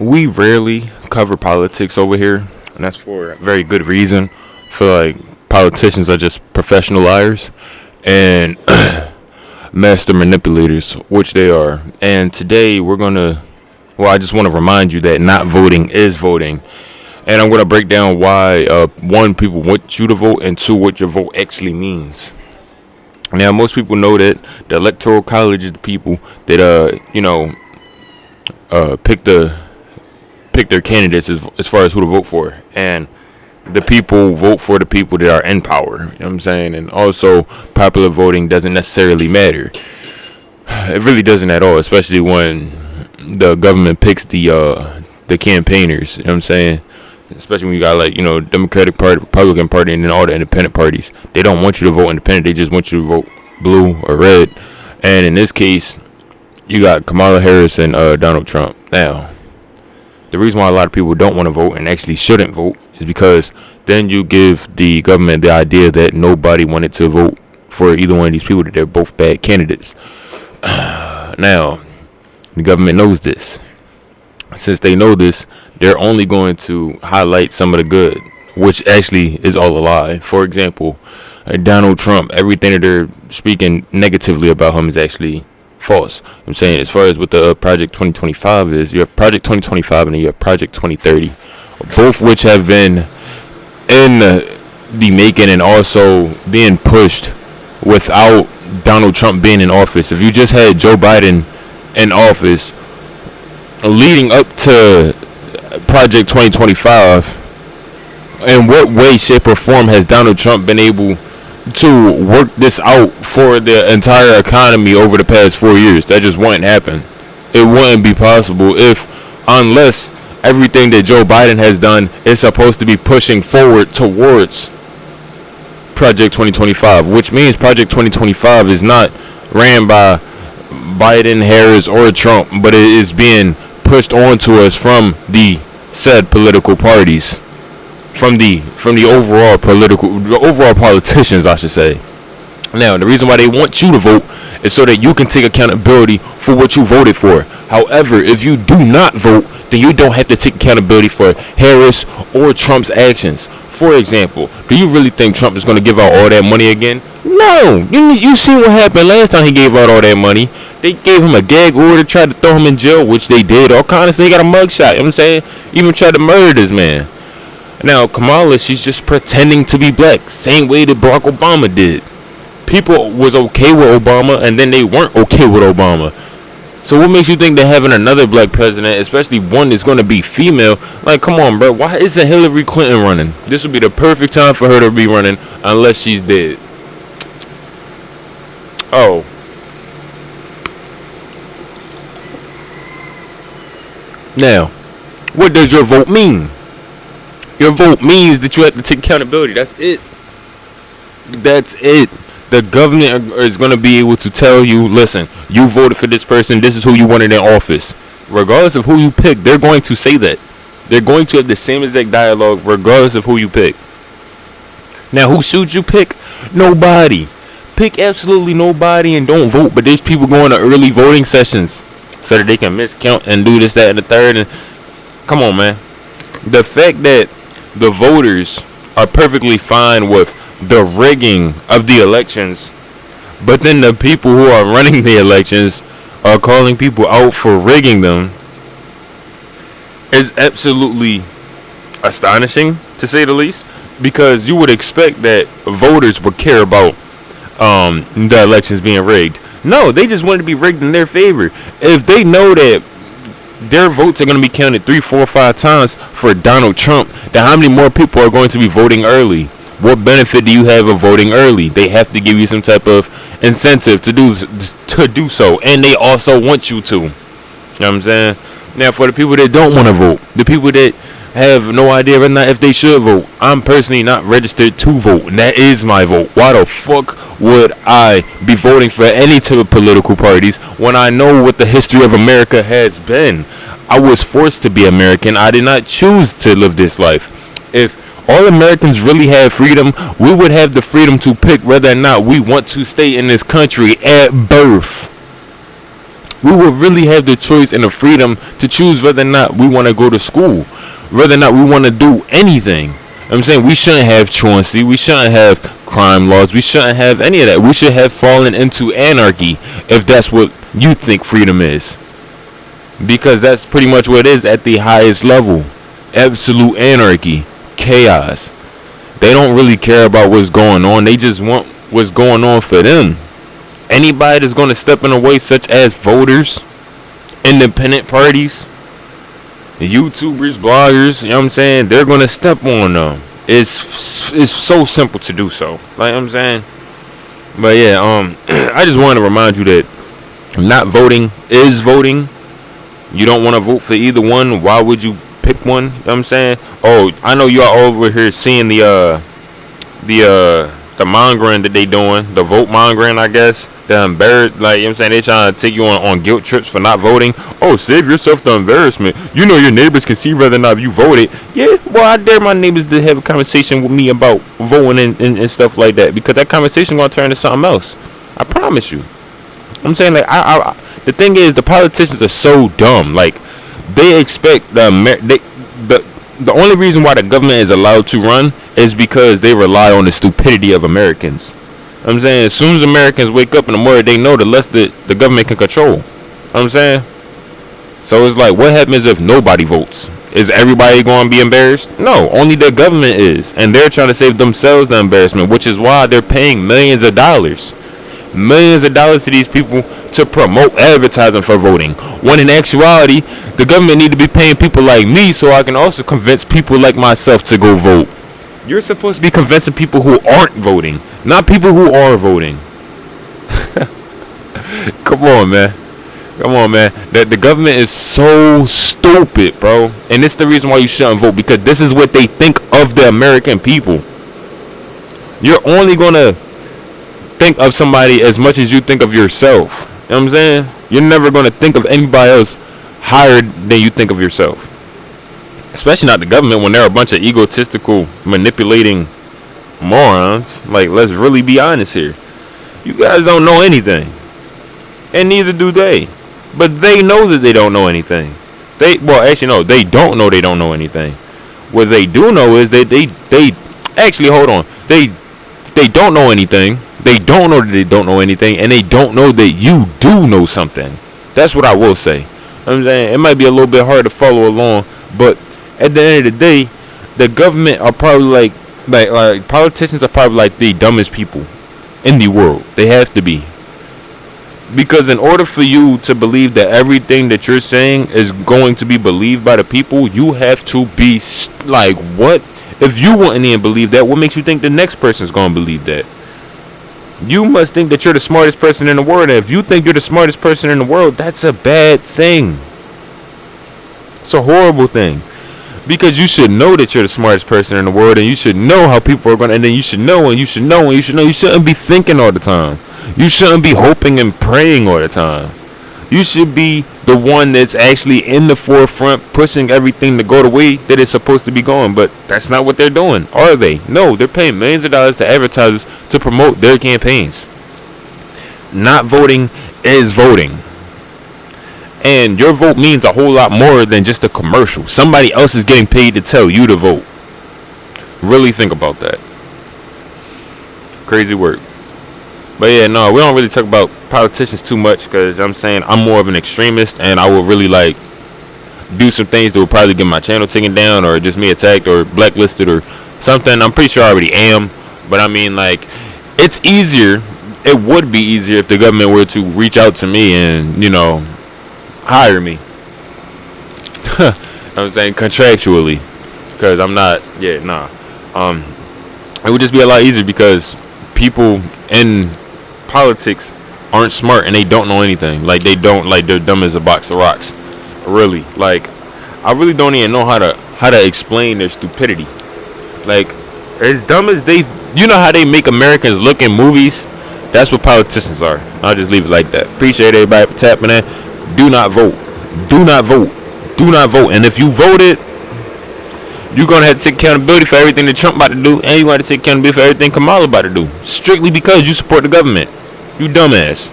we rarely cover politics over here, and that's for a very good reason. For like politicians are just professional liars and master manipulators, which they are. And today we're gonna, I just want to remind you that not voting is voting, and I'm gonna break down why one, people want you to vote, and two, what your vote actually means. Now, most people know that the electoral college is the people that pick their candidates as far as who to vote for, and the people vote for the people that are in power. You know what I'm saying? And also, popular voting doesn't necessarily matter. It really doesn't at all, especially when the government picks the campaigners. You know what I'm saying? Especially when you got Democratic Party, Republican Party, and then all the independent parties. They don't want you to vote independent. They just want you to vote blue or red. And in this case, you got Kamala Harris and Donald Trump. Now, the reason why a lot of people don't want to vote and actually shouldn't vote is because then you give the government the idea that nobody wanted to vote for either one of these people, that they're both bad candidates. Now, the government knows this. Since they know this, they're only going to highlight some of the good, which actually is all a lie. For example, Donald Trump, everything that they're speaking negatively about him is actually false. I'm saying, as far as what the Project 2025 is, you have Project 2025 and then you have Project 2030, both which have been in the making and also being pushed without Donald Trump being in office. If you just had Joe Biden in office leading up to Project 2025, in what way, shape, or form has Donald Trump been able to work this out for the entire economy over the past 4 years? That just wouldn't happen. It wouldn't be possible unless everything that Joe Biden has done is supposed to be pushing forward towards Project 2025, which means Project 2025 is not ran by Biden, Harris, or Trump, but it is being pushed onto us from the said political parties, from the overall politicians, I should say. Now, the reason why they want you to vote is so that you can take accountability for what you voted for. However, if you do not vote, then you don't have to take accountability for Harris or Trump's actions. For example, do you really think Trump is going to give out all that money again? No. You see what happened last time he gave out all that money. They gave him a gag order, tried to throw him in jail, which they did. All kinds of stuff. They got a mugshot. You know what I'm saying? Even tried to murder this man. Now, Kamala, she's just pretending to be black, same way that Barack Obama did. People was okay with Obama, and then they weren't okay with Obama. So what makes you think that having another black president, especially one that's going to be female, like, come on, bro, why isn't Hillary Clinton running? This would be the perfect time for her to be running, unless she's dead. Oh. Now, what does your vote mean? Your vote means that you have to take accountability. That's it. That's it. The government is going to be able to tell you, listen, you voted for this person. This is who you wanted in office. Regardless of who you pick, they're going to say that. They're going to have the same exact dialogue regardless of who you pick. Now, who should you pick? Nobody. Pick absolutely nobody and don't vote. But there's people going to early voting sessions so that they can miscount and do this, that, and the third. And come on, man. The fact that the voters are perfectly fine with the rigging of the elections, but then the people who are running the elections are calling people out for rigging them, is absolutely astonishing, to say the least, because you would expect that voters would care about the elections being rigged. No, they just want it to be rigged in their favor. If they know that their votes are going to be counted 3, 4, 5 times for Donald Trump, then how many more people are going to be voting early? What benefit do you have of voting early? They have to give you some type of incentive to do so, and they also want you to. You know what I'm saying? Now, for the people that don't want to vote, the people that have no idea whether or not if they should vote, I'm personally not registered to vote, and that is my vote. Why the fuck would I be voting for any type of political parties when I know what the history of America has been? I was forced to be American. I did not choose to live this life. If all Americans really had freedom, we would have the freedom to pick whether or not we want to stay in this country at birth. we will really have the choice and the freedom to choose whether or not we want to go to school, whether or not we want to do anything. I'm saying we shouldn't have truancy, we shouldn't have crime laws, we shouldn't have any of that. We should have fallen into anarchy if that's what you think freedom is. Because that's pretty much what it is at the highest level. Absolute anarchy, chaos. They don't really care about what's going on, they just want what's going on for them. Anybody that's going to step in a way, such as voters, independent parties, YouTubers, bloggers, you know what I'm saying, they're going to step on them. It's so simple to do so. Like I'm saying. But yeah, I just want to remind you that not voting is voting. You don't want to vote for either one. Why would you pick one? You know what I'm saying? Oh, I know y'all over here seeing the mongering that they doing, the vote mongering, I guess. The embarrassed, like, you know what I'm saying, they trying to take you on guilt trips for not voting. Oh, save yourself the embarrassment. You know your neighbors can see whether or not you voted. Yeah, well, I dare my neighbors to have a conversation with me about voting and stuff like that, because that conversation gonna turn to something else. I promise you. I'm saying, like, the thing is, the politicians are so dumb. Like, they expect the only reason why the government is allowed to run is because they rely on the stupidity of Americans. I'm saying, as soon as Americans wake up in the morning, they know the less the government can control. You know what I'm saying? So it's like, what happens if nobody votes? Is everybody going to be embarrassed? No, only the government is. And they're trying to save themselves the embarrassment, which is why they're paying millions of dollars to these people to promote advertising for voting, when in actuality the government need to be paying people like me so I can also convince people like myself to go vote. You're supposed to be convincing people who aren't voting, not people who are voting. Come on, man. The government is so stupid, bro. And it's the reason why you shouldn't vote, because this is what they think of the American people. You're only gonna think of somebody as much as you think of yourself. You know what I'm saying? You're never going to think of anybody else higher than you think of yourself. Especially not the government, when they're a bunch of egotistical, manipulating morons. Like, let's really be honest here. You guys don't know anything. And neither do they. But they know that they don't know anything. They don't know they don't know anything. What they do know is that they actually, hold on. They don't know anything. They don't know that they don't know anything, and they don't know that you do know something. That's what I will say. I'm saying, it might be a little bit hard to follow along, but at the end of the day, the government are probably like politicians are probably like the dumbest people in the world. They have to be. Because in order for you to believe that everything that you're saying is going to be believed by the people, you have to be like, what? If you wouldn't even believe that, what makes you think the next person's going to believe that? You must think that you're the smartest person in the world. And if you think you're the smartest person in the world, that's a bad thing. It's a horrible thing. Because you should know that you're the smartest person in the world, and you should know how people are going to, and then you should know, and you should know, and you should know. You shouldn't be thinking all the time. You shouldn't be hoping and praying all the time. You should be the one that's actually in the forefront, pushing everything to go the way that it's supposed to be going. But that's not what they're doing, are they? No, they're paying millions of dollars to advertisers to promote their campaigns. Not voting is voting. And your vote means a whole lot more than just a commercial. Somebody else is getting paid to tell you to vote. Really think about that. Crazy work. But yeah, no, we don't really talk about politicians too much, because I'm saying I'm more of an extremist, and I will really like do some things that will probably get my channel taken down, or just me attacked or blacklisted or something. I'm pretty sure I already am, but I mean, like, it's easier. It would be easier if the government were to reach out to me and, you know, hire me. I'm saying contractually, because I'm not. Yeah, nah. It would just be a lot easier, because people in politics aren't smart, and they don't know anything. Like, they're dumb as a box of rocks. Really, like, I really don't even know how to explain their stupidity. Like, as dumb as they, you know how they make Americans look in movies? That's what politicians are. I'll just leave it like that. Appreciate everybody for tapping in. Do not vote. Do not vote. Do not vote. And if you voted, you're going to have to take accountability for everything that Trump about to do, and you're going to take accountability for everything Kamala about to do, strictly because you support the government. You dumbass.